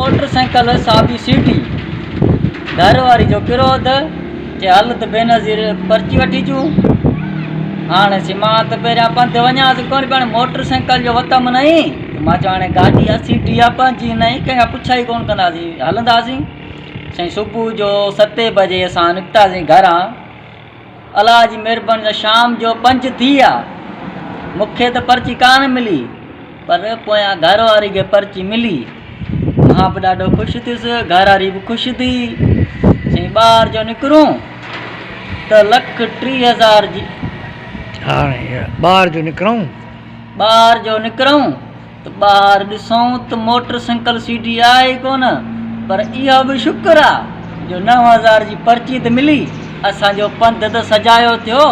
Motorcycle Sabi सीटी घर वारी जो किरोध जे हल त बेनज़ीर पर्ची वठी अचूं। हाणे सी मां त पहिरियां पंधु वञांसि कोन पाण मोटरसाइकिल जो वतम नई मां चयो हाणे गाॾी आहे सीटी आहे पंहिंजी नई कंहिंखां पुछा ई कोन कंदासीं हलंदासीं। साईं सुबुह जो 7 बजे असां निकितासीं घरां। अलाह जी महिरबानी शाम जो 5 थी विया। मूंखे त पर्ची कान मिली पर पोयां घर वारी खे पर्ची मिली। मां बि ॾाढो ख़ुशि थियुसि, घर वारी बि ख़ुशि थी। साईं ॿाहिरि जो निकिरूं त 1,30,000 जी हाणे ॿाहिरि जो निकिरूं त ॿाहिरि ॾिसूं त मोटरसाइकिल सीटी आहे ई कोन पर इहो बि शुक्र आहे जो 9,000 जी पर्ची त मिली। असांजो पंधु त सजायो थियो।